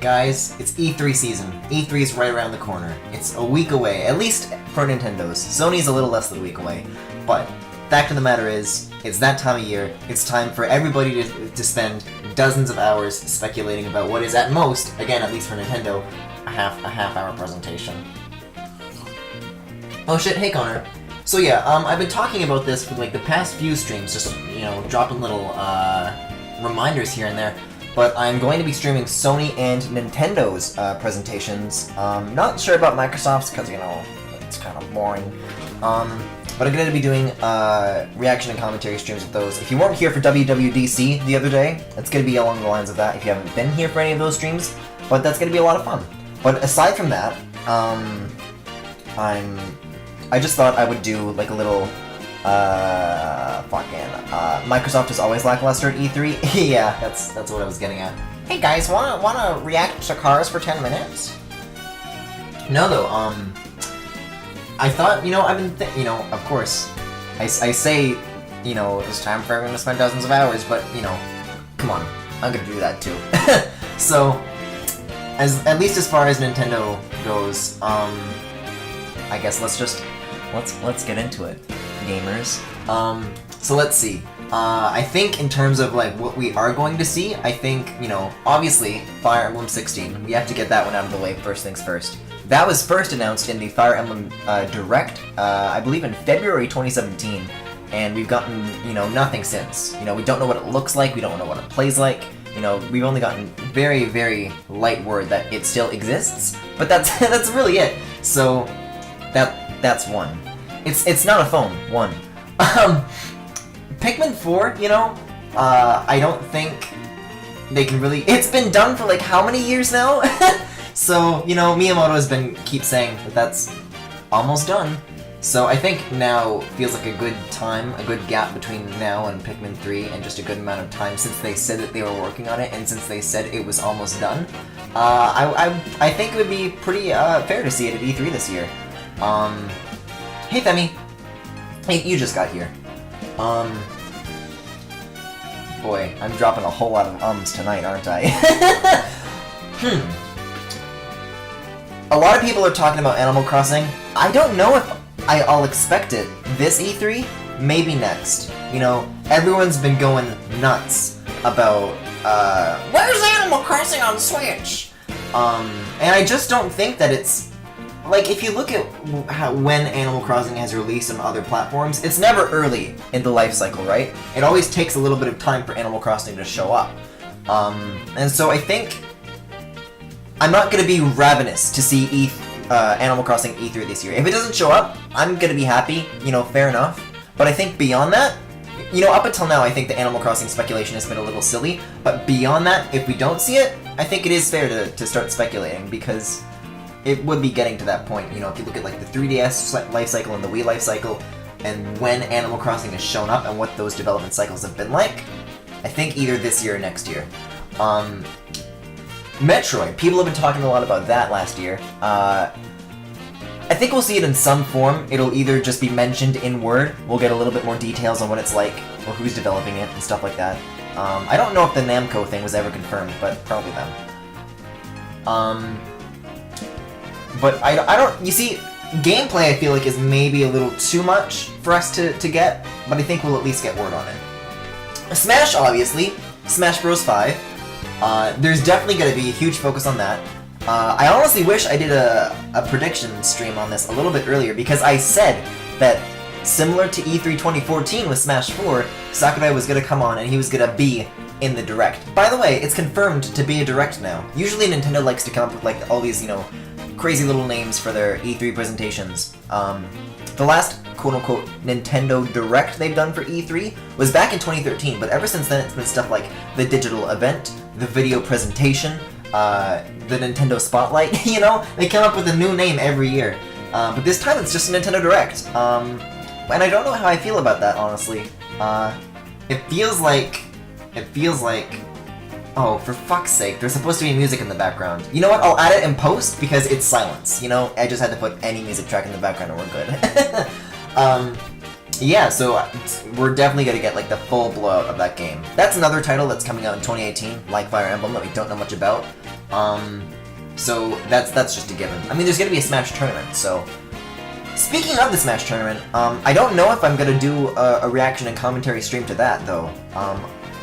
Guys, it's E3 season. E3 is right around the corner. It's a week away, at least for Nintendo's. Sony's a little less than a week away. But, fact of the matter is, it's that time of year. It's time for everybody to spend dozens of hours speculating about what is at most, again, at least for Nintendo, a half hour presentation. Oh shit, hey Connor. So yeah, I've been talking about this for like the past few streams, just, you know, dropping little, reminders here and there. But I'm going to be streaming Sony and Nintendo's presentations. Not sure about Microsoft's because, you know, it's kind of boring. But I'm going to be doing reaction and commentary streams of those. If you weren't here for WWDC the other day, it's going to be along the lines of that if you haven't been here for any of those streams. But that's going to be a lot of fun. But aside from that, I just thought I would do like a little Microsoft is always lackluster at E3. Yeah, that's what I was getting at. Hey guys, wanna react to cars for 10 minutes? No though, I thought, you know, of course, I say, you know, it's time for everyone to spend dozens of hours, but, you know, come on, I'm gonna do that too. So, at least as far as Nintendo goes, I guess let's get into it, gamers. So let's see. I think in terms of like what we are going to see, I think, you know, obviously Fire Emblem 16. We have to get that one out of the way first things first. That was first announced in the Fire Emblem Direct, I believe in February 2017, and we've gotten, you know, nothing since. You know, we don't know what it looks like, we don't know what it plays like. You know, we've only gotten very, very light word that it still exists, but that's that's really it. So that's one. It's not a phone, one. Pikmin 4, you know, I don't think they can really... It's been done for like how many years now? So, you know, Miyamoto's keep saying that that's almost done. So I think now feels like a good time, a good gap between now and Pikmin 3, and just a good amount of time since they said that they were working on it, and since they said it was almost done. I think it would be pretty fair to see it at E3 this year. Hey Femi. Hey, you just got here. Boy, I'm dropping a whole lot of ums tonight, aren't I? A lot of people are talking about Animal Crossing. I don't know if I'll expect it this E3, maybe next. You know, everyone's been going nuts about, where's Animal Crossing on Switch? And I just don't think that it's... Like, if you look at when Animal Crossing has released on other platforms, it's never early in the life cycle, right? It always takes a little bit of time for Animal Crossing to show up. And so I think I'm not going to be ravenous to see Animal Crossing E3 this year. If it doesn't show up, I'm going to be happy, you know, fair enough. But I think beyond that, you know, up until now, I think the Animal Crossing speculation has been a little silly. But beyond that, if we don't see it, I think it is fair to start speculating, because... it would be getting to that point, you know, if you look at like the 3DS life cycle and the Wii life cycle, and when Animal Crossing has shown up and what those development cycles have been like, I think either this year or next year. Metroid, people have been talking a lot about that last year. I think we'll see it in some form. It'll either just be mentioned in word, we'll get a little bit more details on what it's like, or who's developing it, and stuff like that. I don't know if the Namco thing was ever confirmed, but probably them. But I don't... You see, gameplay I feel like is maybe a little too much for us to get, but I think we'll at least get word on it. Smash, obviously. Smash Bros. 5. There's definitely going to be a huge focus on that. I honestly wish I did a prediction stream on this a little bit earlier, because I said that, similar to E3 2014 with Smash 4, Sakurai was going to come on and he was going to be in the Direct. By the way, it's confirmed to be a Direct now. Usually Nintendo likes to come up with like all these, you know, crazy little names for their E3 presentations. The last quote-unquote Nintendo Direct they've done for E3 was back in 2013, but ever since then it's been stuff like the digital event, the video presentation, the Nintendo Spotlight, you know? They come up with a new name every year. But this time it's just a Nintendo Direct. And I don't know how I feel about that, honestly. It feels like... Oh, for fuck's sake, there's supposed to be music in the background. You know what, I'll add it in post, because it's silence, you know? I just had to put any music track in the background and we're good. Yeah, so we're definitely gonna get, like, the full blowout of that game. That's another title that's coming out in 2018, like Fire Emblem, that we don't know much about. So that's just a given. I mean, there's gonna be a Smash tournament, so... Speaking of the Smash tournament, I don't know if I'm gonna do a reaction and commentary stream to that, though.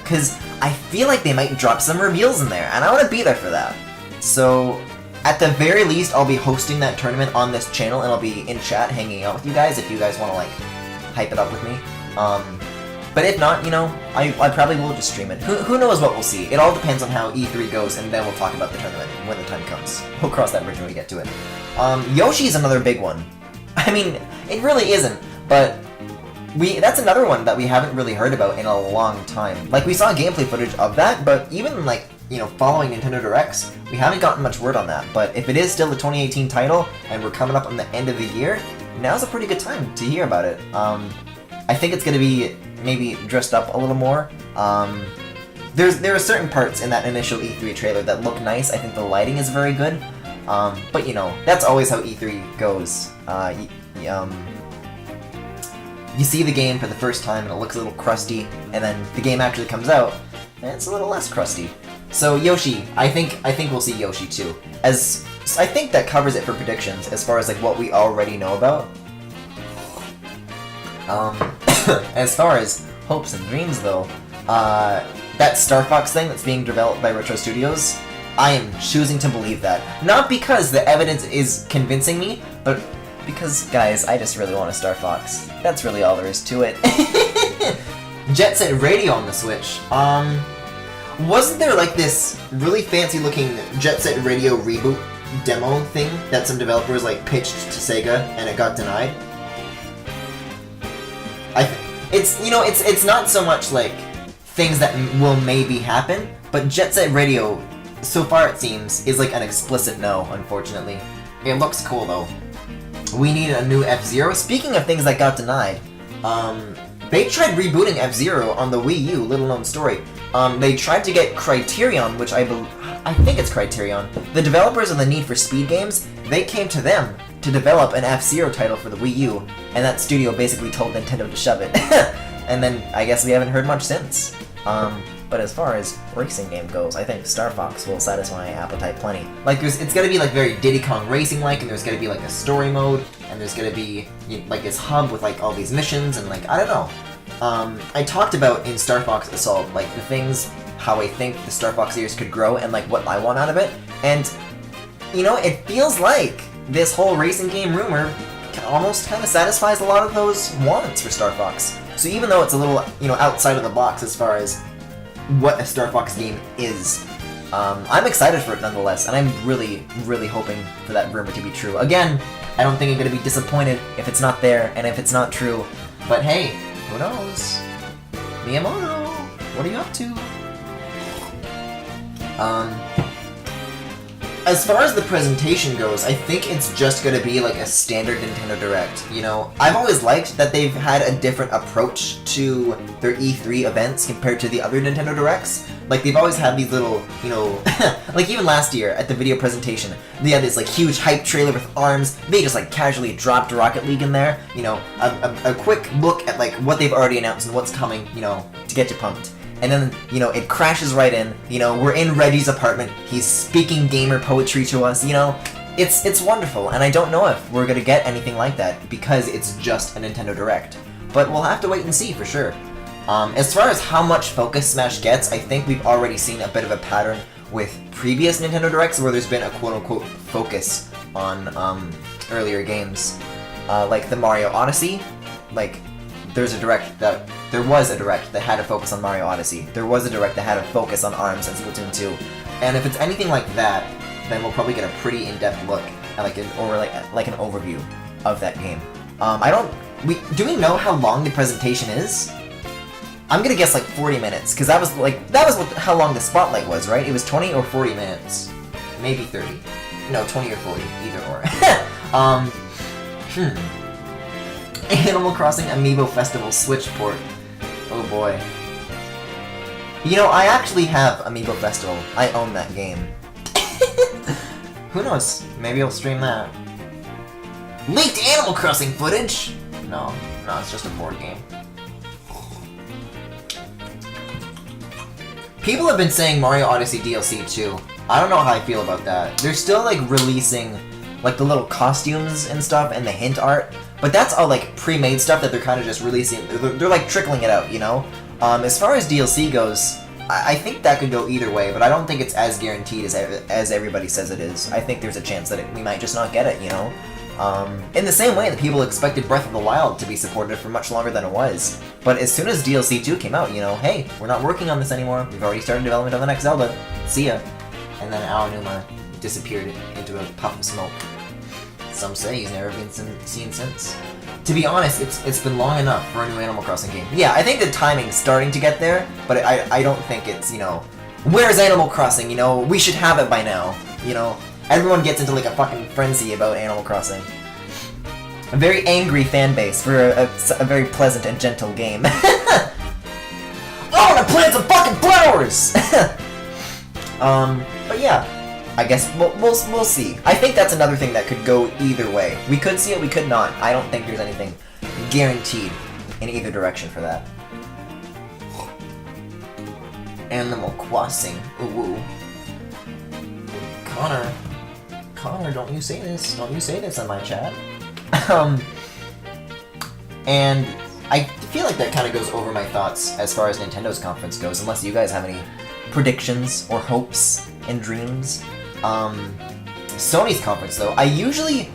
Because I feel like they might drop some reveals in there, and I want to be there for that. So, at the very least, I'll be hosting that tournament on this channel, and I'll be in chat hanging out with you guys if you guys want to, like, hype it up with me. But if not, you know, I probably will just stream it. Who knows what we'll see. It all depends on how E3 goes, and then we'll talk about the tournament when the time comes. We'll cross that bridge when we get to it. Yoshi's another big one. I mean, it really isn't, but that's another one that we haven't really heard about in a long time. Like, we saw gameplay footage of that, but even, like, you know, following Nintendo Directs, we haven't gotten much word on that. But if it is still the 2018 title, and we're coming up on the end of the year, now's a pretty good time to hear about it. I think it's gonna be maybe dressed up a little more. There are certain parts in that initial E3 trailer that look nice. I think the lighting is very good. But you know, that's always how E3 goes. You see the game for the first time and it looks a little crusty, and then the game actually comes out and it's a little less crusty. So Yoshi, I think we'll see Yoshi too. As I think that covers it for predictions as far as like what we already know about. As far as hopes and dreams though, that Star Fox thing that's being developed by Retro Studios, I am choosing to believe that. Not because the evidence is convincing me, but because, guys, I just really want a Star Fox. That's really all there is to it. Jet Set Radio on the Switch. Wasn't there like this really fancy looking Jet Set Radio reboot demo thing that some developers like pitched to Sega and it got denied? It's not so much like things that will maybe happen, but Jet Set Radio, so far it seems, is like an explicit no, unfortunately. It looks cool though. We need a new F-Zero. Speaking of things that got denied, they tried rebooting F-Zero on the Wii U, little known story. They tried to get Criterion, which I think it's Criterion, the developers of the Need for Speed games, they came to them to develop an F-Zero title for the Wii U, and that studio basically told Nintendo to shove it. And then I guess we haven't heard much since. But as far as racing game goes, I think Star Fox will satisfy my appetite plenty. Like, it's gonna be like very Diddy Kong Racing-like, and there's gonna be like a story mode, and there's gonna be like this hub with like all these missions, and like, I don't know. I talked about in Star Fox Assault, like the things, how I think the Star Fox series could grow, and like what I want out of it, and you know, it feels like this whole racing game rumor almost kind of satisfies a lot of those wants for Star Fox. So even though it's a little, you know, outside of the box as far as what a Star Fox game is, I'm excited for it nonetheless, and I'm really, really hoping for that rumor to be true. Again, I don't think I'm going to be disappointed if it's not there, and if it's not true, but hey, who knows? Miyamoto, what are you up to? As far as the presentation goes, I think it's just gonna be like a standard Nintendo Direct. You know, I've always liked that they've had a different approach to their E3 events compared to the other Nintendo Directs. Like, they've always had these little, you know, like even last year at the video presentation, they had this like huge hype trailer with arms. They just like casually dropped Rocket League in there. You know, a quick look at like what they've already announced and what's coming, you know, to get you pumped. And then, you know, it crashes right in. You know, we're in Reggie's apartment. He's speaking gamer poetry to us. You know, it's wonderful. And I don't know if we're gonna get anything like that because it's just a Nintendo Direct. But we'll have to wait and see for sure. As far as how much focus Smash gets, I think we've already seen a bit of a pattern with previous Nintendo Directs where there's been a quote-unquote focus on earlier games. Like the Mario Odyssey, like there was a direct that had a focus on Mario Odyssey. There was a direct that had a focus on ARMS and Splatoon 2. And if it's anything like that, then we'll probably get a pretty in-depth look at like an overview of that game. Do we know how long the presentation is? I'm gonna guess like 40 minutes, because that was how long the spotlight was, right? It was 20 or 40 minutes. Maybe 30. No, 20 or 40, either or. Animal Crossing Amiibo Festival Switch port. Oh boy. You know, I actually have Amiibo Festival. I own that game. Who knows? Maybe I'll stream that. Leaked Animal Crossing footage? No, it's just a board game. People have been saying Mario Odyssey DLC too. I don't know how I feel about that. They're still, like, releasing, like, the little costumes and stuff and the hint art, but that's all, like, pre-made stuff that they're kind of just releasing. They're, like, trickling it out, you know? As far as DLC goes, I think that could go either way, but I don't think it's as guaranteed as everybody says it is. I think there's a chance that we might just not get it, you know? In the same way that people expected Breath of the Wild to be supported for much longer than it was. But as soon as DLC 2 came out, you know, hey, we're not working on this anymore. We've already started development on the next Zelda. See ya. And then Aonuma disappeared into a puff of smoke. Some say he's never been seen since. To be honest, it's been long enough for a new Animal Crossing game. Yeah, I think the timing's starting to get there, but I don't think it's, you know, where's Animal Crossing, you know, we should have it by now, you know? Everyone gets into, like, a fucking frenzy about Animal Crossing. A very angry fan base for a very pleasant and gentle game. I wanna plant some fucking flowers! But yeah, I guess we'll see. I think that's another thing that could go either way. We could see it, we could not. I don't think there's anything guaranteed in either direction for that. Animal Crossing. Ooh. Connor, don't you say this. Don't you say this in my chat. And I feel like that kind of goes over my thoughts as far as Nintendo's conference goes, unless you guys have any predictions or hopes and dreams. Sony's conference, though, I usually,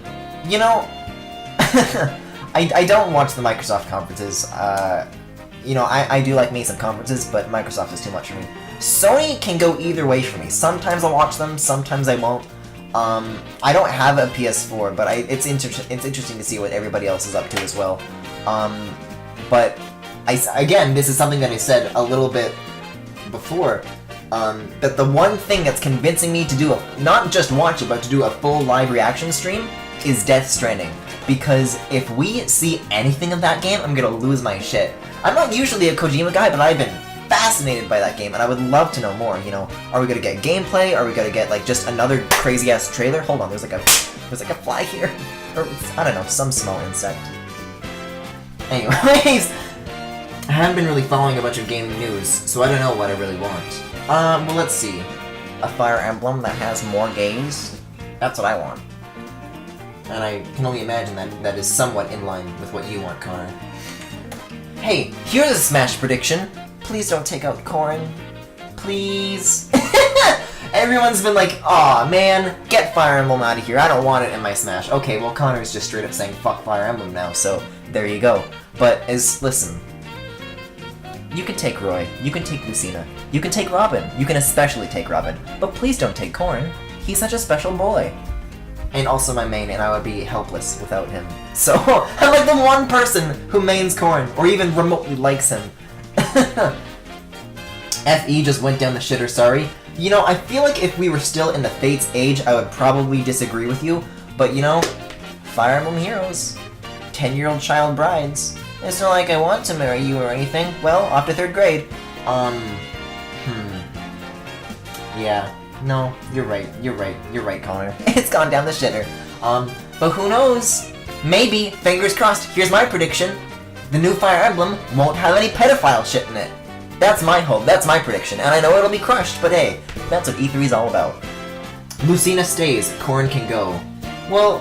you know, I don't watch the Microsoft conferences. You know, I do like me some conferences, but Microsoft is too much for me. Sony can go either way for me. Sometimes I'll watch them, sometimes I won't. I don't have a PS4, but it's interesting to see what everybody else is up to as well. But again, this is something that I said a little bit before. That the one thing that's convincing me to do not just watch it, but to do a full live reaction stream is Death Stranding. Because if we see anything of that game, I'm gonna lose my shit. I'm not usually a Kojima guy, but I've been fascinated by that game, and I would love to know more, you know. Are we gonna get gameplay? Are we gonna get, like, just another crazy-ass trailer? Hold on, there's like a fly here. Or, I don't know, some small insect. Anyways, I haven't been really following a bunch of gaming news, so I don't know what I really want. Well, let's see. A Fire Emblem that has more games? That's what I want. And I can only imagine that is somewhat in line with what you want, Connor. Hey, here's a Smash prediction. Please don't take out Corrin. Please. Everyone's been like, aw, man, get Fire Emblem out of here. I don't want it in my Smash. Okay, well, Connor's just straight up saying fuck Fire Emblem now, so there you go. But, listen. You can take Roy, you can take Lucina, you can take Robin, you can especially take Robin, but please don't take Corrin. He's such a special boy. And also my main, and I would be helpless without him. So, I'm like the one person who mains Corrin, or even remotely likes him. FE just went down the shitter, sorry. You know, I feel like if we were still in the Fates age, I would probably disagree with you, but you know, Fire Emblem Heroes, 10-year-old child brides. It's not like I want to marry you or anything. Well, off to 3rd grade. Yeah. No, you're right, Connor. It's gone down the shitter. But who knows? Maybe, fingers crossed, here's my prediction. The new Fire Emblem won't have any pedophile shit in it. That's my hope, that's my prediction, and I know it'll be crushed, but hey, that's what E3's all about. Lucina stays, Corrin can go. Well,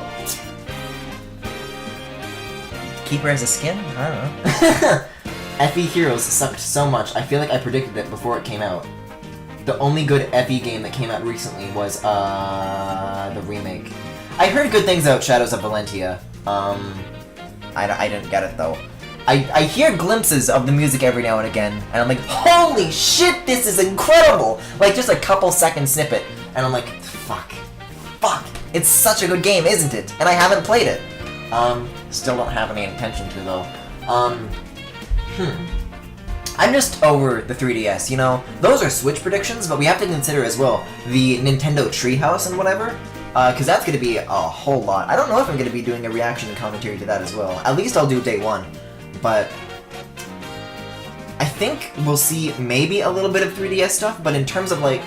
keep her as a skin? I don't know. FE Heroes sucked so much, I feel like I predicted it before it came out. The only good FE game that came out recently was, the remake. I heard good things about Shadows of Valentia. I didn't get it, though. I hear glimpses of the music every now and again, and I'm like, holy shit, this is incredible! Like, just a couple second snippet, and I'm like, fuck. It's such a good game, isn't it? And I haven't played it. Still don't have any intention to, though. I'm just over the 3DS, you know? Those are Switch predictions, but we have to consider as well the Nintendo Treehouse and whatever, because that's going to be a whole lot. I don't know if I'm going to be doing a reaction and commentary to that as well. At least I'll do day one. But I think we'll see maybe a little bit of 3DS stuff, but in terms of, like,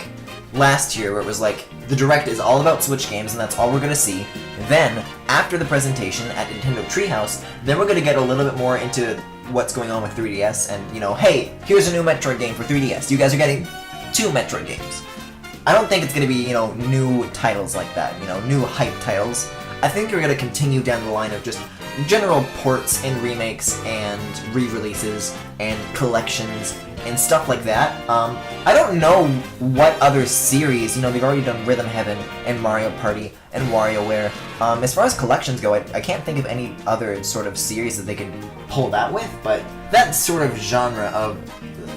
last year, where it was like, the Direct is all about Switch games, and that's all we're gonna see. Then, after the presentation at Nintendo Treehouse, then we're gonna get a little bit more into what's going on with 3DS, and, you know, hey, here's a new Metroid game for 3DS. You guys are getting 2 Metroid games. I don't think it's gonna be, you know, new titles like that, you know, new hype titles. I think you're gonna continue down the line of just general ports and remakes and re-releases and collections and stuff like that. I don't know what other series, you know, they've already done Rhythm Heaven and Mario Party and WarioWare. As far as collections go, I can't think of any other sort of series that they could pull that with, but that sort of genre of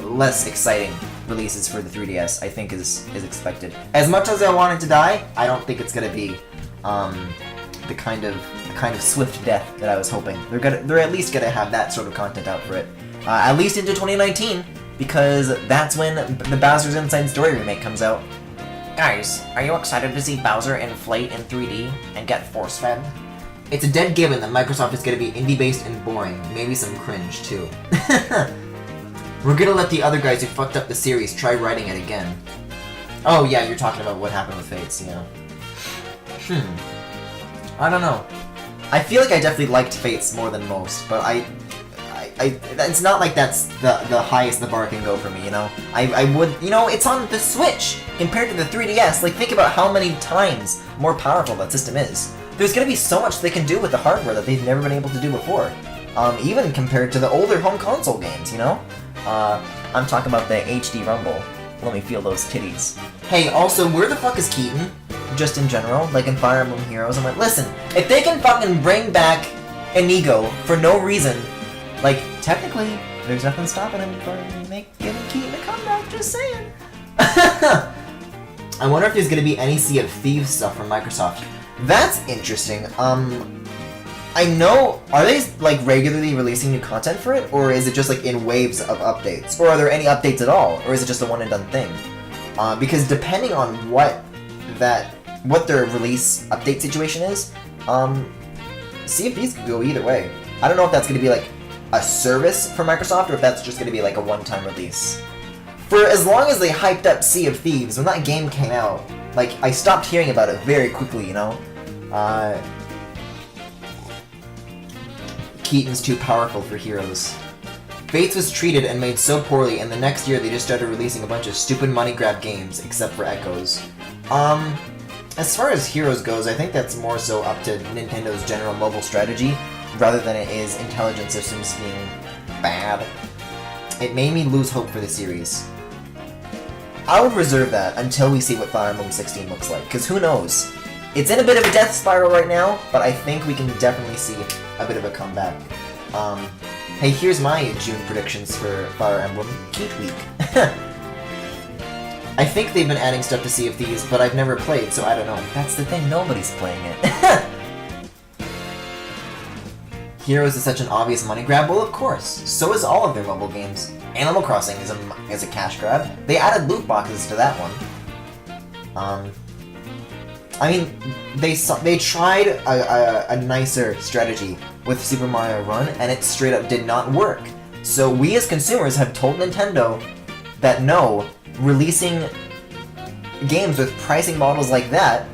less exciting releases for the 3DS, I think is expected. As much as I want it to die, I don't think it's gonna be the kind of swift death that I was hoping. They're at least gonna have that sort of content out for it, at least into 2019, because that's when the Bowser's Inside Story remake comes out. Guys, are you excited to see Bowser inflate in 3D and get force-fed? It's a dead given that Microsoft is gonna be indie-based and boring, maybe some cringe too. We're gonna let the other guys who fucked up the series try writing it again. Oh yeah, you're talking about what happened with Fates, yeah. I don't know. I feel like I definitely liked Fates more than most, but it's not like that's the highest the bar can go for me, you know? I would, you know, it's on the Switch compared to the 3DS. Like, think about how many times more powerful that system is. There's gonna be so much they can do with the hardware that they've never been able to do before. Even compared to the older home console games, you know? I'm talking about the HD Rumble. Let me feel those titties. Hey, also, where the fuck is Keaton? Just in general, like in Fire Emblem Heroes, I'm like, listen, if they can fucking bring back Inigo for no reason, like, technically, there's nothing stopping him from giving Keaton a comeback, just saying. I wonder if there's gonna be any Sea of Thieves stuff from Microsoft. That's interesting. I know, are they, like, regularly releasing new content for it, or is it just, like, in waves of updates? Or are there any updates at all, or is it just a one-and-done thing? Because depending on what their release update situation is, Sea of Thieves could go either way. I don't know if that's going to be, like, a service for Microsoft, or if that's just going to be, like, a one-time release. For as long as they hyped up Sea of Thieves, when that game came out, like, I stopped hearing about it very quickly, you know? Keaton's too powerful for Heroes. Fates was treated and made so poorly, and the next year they just started releasing a bunch of stupid money grab games, except for Echoes. As far as Heroes goes, I think that's more so up to Nintendo's general mobile strategy, rather than it is Intelligent Systems being bad. It made me lose hope for the series. I would reserve that until we see what Fire Emblem 16 looks like, because who knows? It's in a bit of a death spiral right now, but I think we can definitely see a bit of a comeback. Hey, here's my June predictions for Fire Emblem Cute Week. I think they've been adding stuff to Sea of Thieves, but I've never played, so I don't know. That's the thing, nobody's playing it. Heroes is such an obvious money grab? Well, of course. So is all of their mobile games. Animal Crossing is a cash grab. They added loot boxes to that one. I mean, they tried a nicer strategy with Super Mario Run, and it straight up did not work. So we as consumers have told Nintendo that no, releasing games with pricing models like that,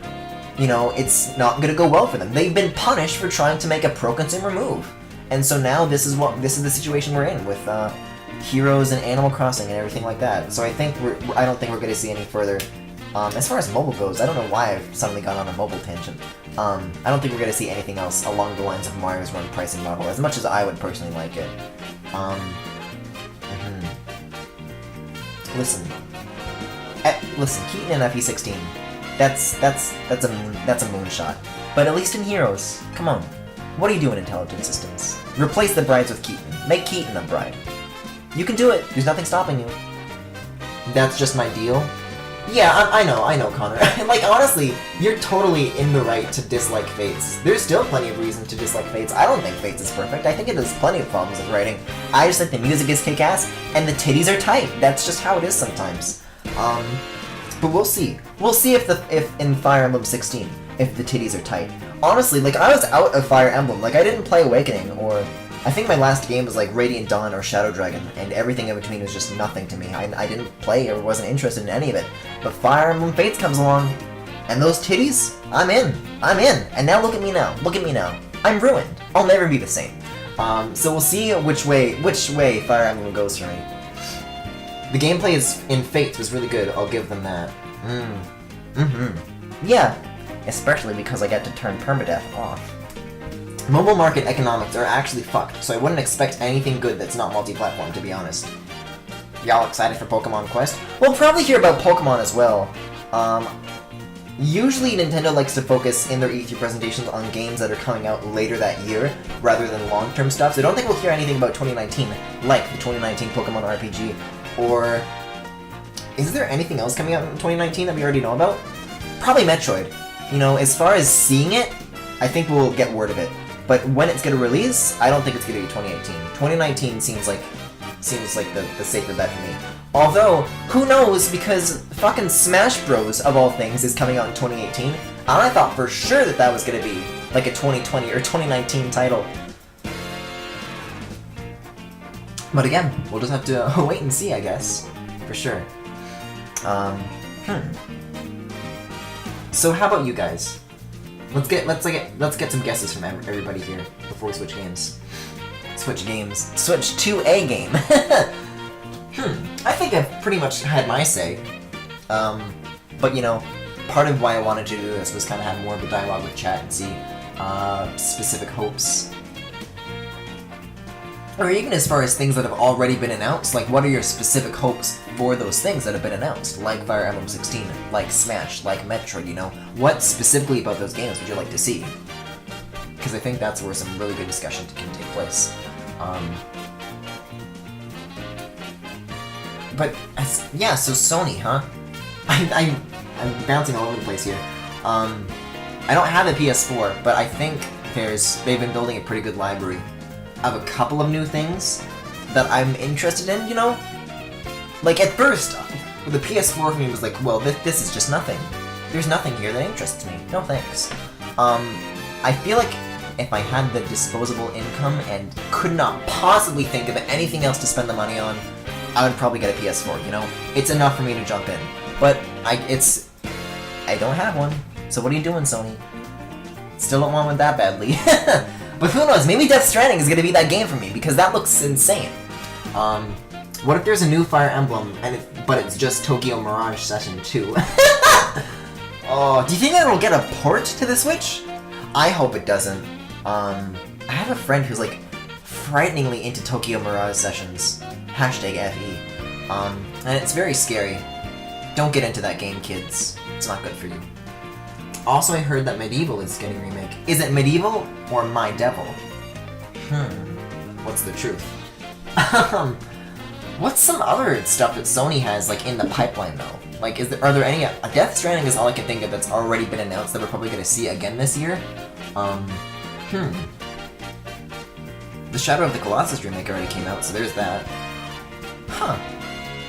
you know, it's not gonna go well for them. They've been punished for trying to make a pro-consumer move. And so now this is the situation we're in with Heroes and Animal Crossing and everything like that. So I don't think we're gonna see any further. As far as mobile goes, I don't know why I've suddenly gone on a mobile tangent. I don't think we're going to see anything else along the lines of Mario's Run pricing model, as much as I would personally like it. Listen, Keaton and FE16, that's a moonshot. But at least in Heroes, come on, what are you doing, Intelligent Systems? Replace the brides with Keaton. Make Keaton a bride. You can do it. There's nothing stopping you. That's just my deal. Yeah, I know, Connor. Like, honestly, you're totally in the right to dislike Fates. There's still plenty of reason to dislike Fates. I don't think Fates is perfect. I think it has plenty of problems with writing. I just think the music is kick-ass, and the titties are tight. That's just how it is sometimes. But we'll see. We'll see if in Fire Emblem 16, if the titties are tight. Honestly, like, I was out of Fire Emblem. Like, I didn't play Awakening, or I think my last game was like Radiant Dawn or Shadow Dragon, and everything in between was just nothing to me. I didn't play or wasn't interested in any of it. But Fire Emblem Fates comes along, and those titties, I'm in. And now look at me now. I'm ruined. I'll never be the same. So we'll see which way Fire Emblem goes for me. The gameplay in Fates was really good, I'll give them that. Yeah, especially because I get to turn permadeath off. Mobile market economics are actually fucked, so I wouldn't expect anything good that's not multi-platform, to be honest. Y'all excited for Pokemon Quest? We'll probably hear about Pokemon as well. Usually Nintendo likes to focus in their E3 presentations on games that are coming out later that year, rather than long-term stuff, so I don't think we'll hear anything about 2019, like the 2019 Pokemon RPG, or... Is there anything else coming out in 2019 that we already know about? Probably Metroid. You know, as far as seeing it, I think we'll get word of it. But when it's gonna release, I don't think it's gonna be 2018. 2019 seems like the safer bet for me. Although, who knows, because fucking Smash Bros, of all things, is coming out in 2018, and I thought for sure that that was gonna be, like, a 2020 or 2019 title. But again, we'll just have to wait and see, I guess. For sure. So how about you guys? Let's get some guesses from everybody here before we switch games. Switch to a game. I think I've pretty much had my say. But you know, part of why I wanted to do this was kind of have more of a dialogue with chat and see specific hopes. Or even as far as things that have already been announced, like what are your specific hopes for those things that have been announced? Like Fire Emblem 16, like Smash, like Metroid, you know? What specifically about those games would you like to see? Because I think that's where some really good discussion can take place. But, yeah, so Sony, huh? I'm bouncing all over the place here. I don't have a PS4, but I think they've been building a pretty good library of a couple of new things that I'm interested in, you know? Like, at first, the PS4 for me was like, well, this is just nothing. There's nothing here that interests me. No thanks. I feel like if I had the disposable income and could not possibly think of anything else to spend the money on, I would probably get a PS4, you know? It's enough for me to jump in. But, I don't have one. So what are you doing, Sony? Still don't want one that badly. But who knows, maybe Death Stranding is gonna be that game for me, because that looks insane. What if there's a new Fire Emblem, but it's just Tokyo Mirage Session 2? Oh, do you think it'll get a port to the Switch? I hope it doesn't. I have a friend who's like frighteningly into Tokyo Mirage Sessions. #FE. And it's very scary. Don't get into that game, kids. It's not good for you. Also, I heard that Medieval is getting a remake. Is it Medieval or My Devil? What's the truth? What's some other stuff that Sony has, like, in the pipeline, though? Like, are there any... Death Stranding is all I can think of that's already been announced that we're probably gonna see again this year. The Shadow of the Colossus remake already came out, so there's that.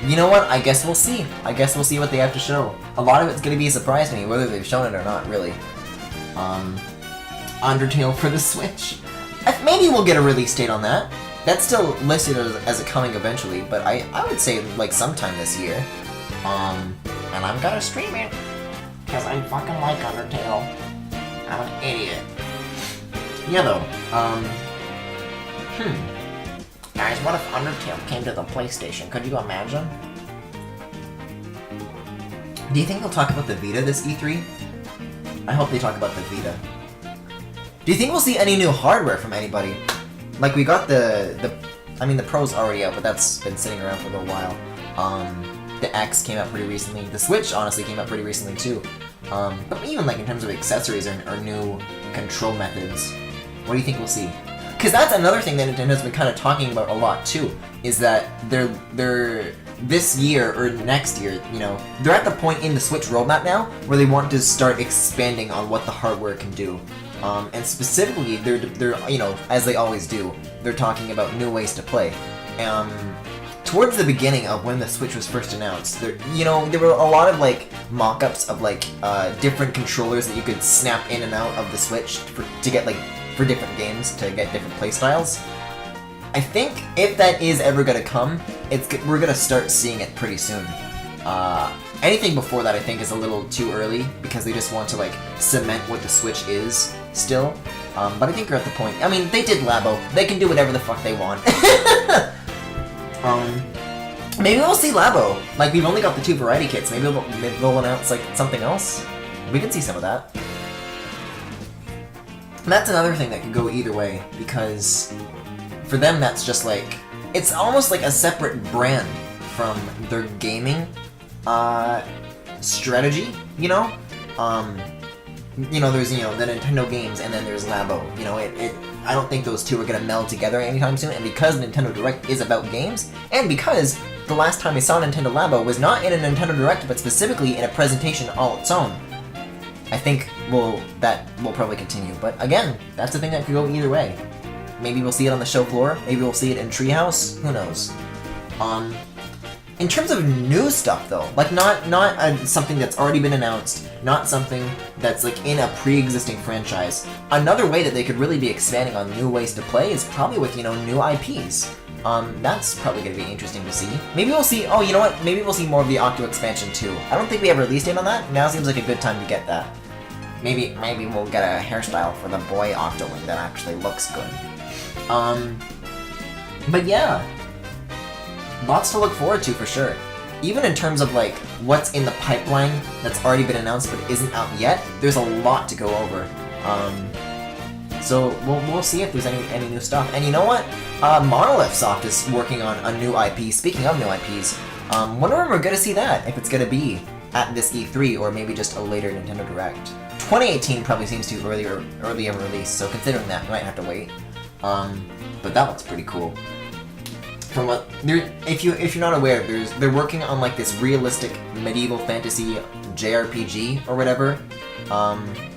You know what? I guess we'll see. I guess we'll see what they have to show. A lot of it's gonna be a surprise to me, whether they've shown it or not, really. Undertale for the Switch. Maybe we'll get a release date on that. That's still listed as a coming eventually, but I would say, like, sometime this year. And I'm gonna stream it. Because I fucking like Undertale. I'm an idiot. Yeah, though. Guys, what if Undertale came to the PlayStation? Could you imagine? Do you think they'll talk about the Vita this E3? I hope they talk about the Vita. Do you think we'll see any new hardware from anybody? Like, we got I mean, the Pro's already out, but that's been sitting around for a little while. The X came out pretty recently. The Switch, honestly, came out pretty recently, too. But even, like, in terms of accessories or new control methods, what do you think we'll see? Because that's another thing that Nintendo's been kind of talking about a lot, too, is that they're this year, or next year, you know, they're at the point in the Switch roadmap now where they want to start expanding on what the hardware can do. And specifically, they're you know, as they always do, they're talking about new ways to play. Towards the beginning of when the Switch was first announced, there were a lot of, like, mock-ups of, like, different controllers that you could snap in and out of the Switch to get, like, for different games, to get different playstyles. I think if that is ever gonna come, we're gonna start seeing it pretty soon. Anything before that, I think, is a little too early, because they just want to, like, cement what the Switch is still. But I think we're at the point. I mean, they did Labo. They can do whatever the fuck they want. Maybe we'll see Labo. Like, we've only got the 2 variety kits. Maybe they'll announce, like, something else. We could see some of that. And that's another thing that could go either way, because for them that's just like... It's almost like a separate brand from their gaming strategy, you know? There's, the Nintendo games, and then there's Labo. I don't think those two are gonna meld together anytime soon, and because Nintendo Direct is about games, and because the last time we saw Nintendo Labo was not in a Nintendo Direct, but specifically in a presentation all its own, I think that will probably continue. But again, that's a thing that could go either way. Maybe we'll see it on the show floor, maybe we'll see it in Treehouse, who knows. In terms of new stuff though, like not something that's already been announced, not something that's like in a pre-existing franchise, another way that they could really be expanding on new ways to play is probably with, new IPs. That's probably going to be interesting to see. Maybe we'll see, oh, you know what, maybe we'll see more of the Octo expansion too. I don't think we have a release date on that, now seems like a good time to get that. Maybe we'll get a hairstyle for the boy Octoling that actually looks good. But yeah. Lots to look forward to for sure. Even in terms of like what's in the pipeline that's already been announced but isn't out yet, there's a lot to go over. So we'll see if there's any new stuff. And you know what? Monolith Soft is working on a new IP. Speaking of new IPs, wonder when we're gonna see that. If it's gonna be at this E3 or maybe just a later Nintendo Direct. 2018 probably seems too early of release, so considering that, we might have to wait. But that looks pretty cool. From what if you're not aware, they're working on like this realistic medieval fantasy JRPG or whatever.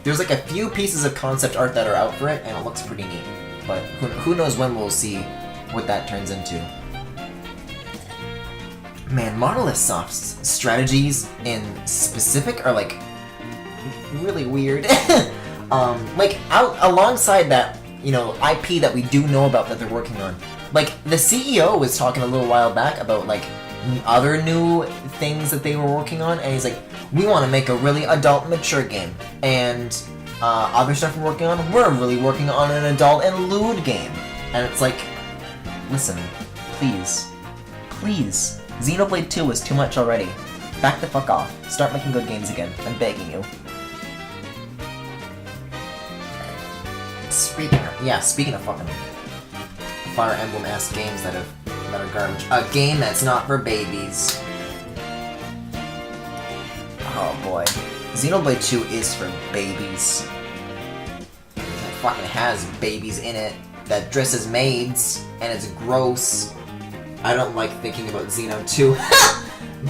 There's like a few pieces of concept art that are out for it, and it looks pretty neat. But who knows when we'll see what that turns into. Man, Monolith Soft's strategies in specific are like really weird. Like alongside that, IP that we do know about that they're working on. Like, the CEO was talking a little while back about, like, other new things that they were working on, and he's like, we want to make a really adult, mature game. And, other stuff we're working on, we're really working on an adult and lewd game. And it's like, listen, please, Xenoblade 2 is too much already. Back the fuck off. Start making good games again. I'm begging you. Speaking of fucking Fire Emblem-esque games that are garbage. A game that's not for babies. Oh boy. Xenoblade 2 is for babies. It fucking has babies in it that dress as maids, and it's gross. I don't like thinking about Xeno 2.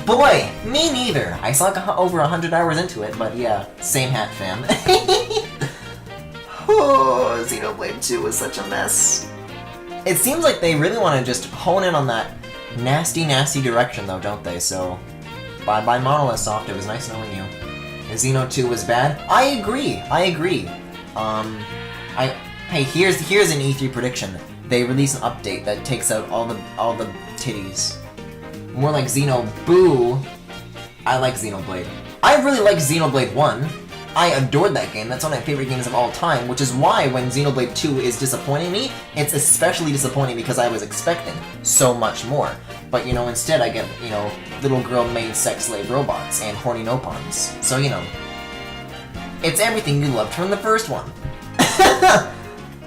Boy, me neither. I sunk over 100 hours into it, but yeah, same hat fam. Oh, Xenoblade 2 is such a mess. It seems like they really want to just hone in on that nasty, nasty direction though, don't they? So, bye-bye Monolith Soft, it was nice knowing you. And Xeno 2 was bad? I agree. Hey, here's an E3 prediction. They release an update that takes out all the titties. More like Xeno Boo. I like Xenoblade. I really like Xenoblade 1. I adored that game. That's one of my favorite games of all time, which is why when Xenoblade 2 is disappointing me, it's especially disappointing because I was expecting so much more. But, instead I get, little girl maid sex slave robots and horny nopons. So, it's everything you loved from the first one.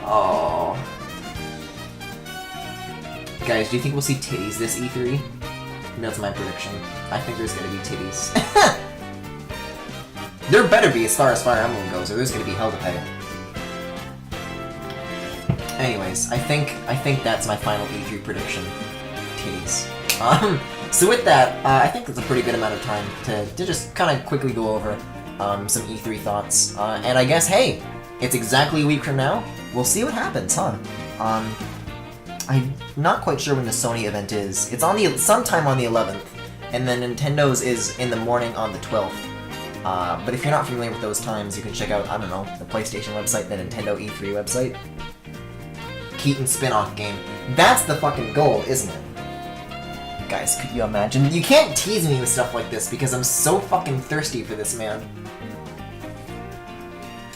Oh. Guys, do you think we'll see titties this E3? That's my prediction. I think there's gonna be titties. There better be as far as Fire Emblem goes, or there's gonna be hell to pay. Anyways, I think that's my final E3 prediction. Titties. So with that, I think that's a pretty good amount of time to just kind of quickly go over some E3 thoughts. And I guess, hey, it's exactly a week from now. We'll see what happens, huh? I'm not quite sure when the Sony event is. It's on sometime on the 11th, and then Nintendo's is in the morning on the 12th. But if you're not familiar with those times, you can check out, I don't know, the PlayStation website, the Nintendo E3 website. Keaton spin-off game. That's the fucking goal, isn't it? Guys, could you imagine? You can't tease me with stuff like this because I'm so fucking thirsty for this man.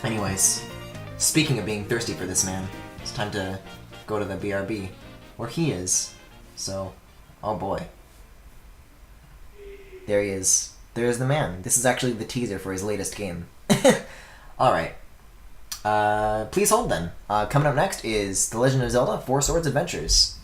Anyways, speaking of being thirsty for this man, it's time to go to the BRB, where he is. So, oh boy. There he is. There's the man. This is actually the teaser for his latest game. Alright. Please hold then. Coming up next is The Legend of Zelda: Four Swords Adventures.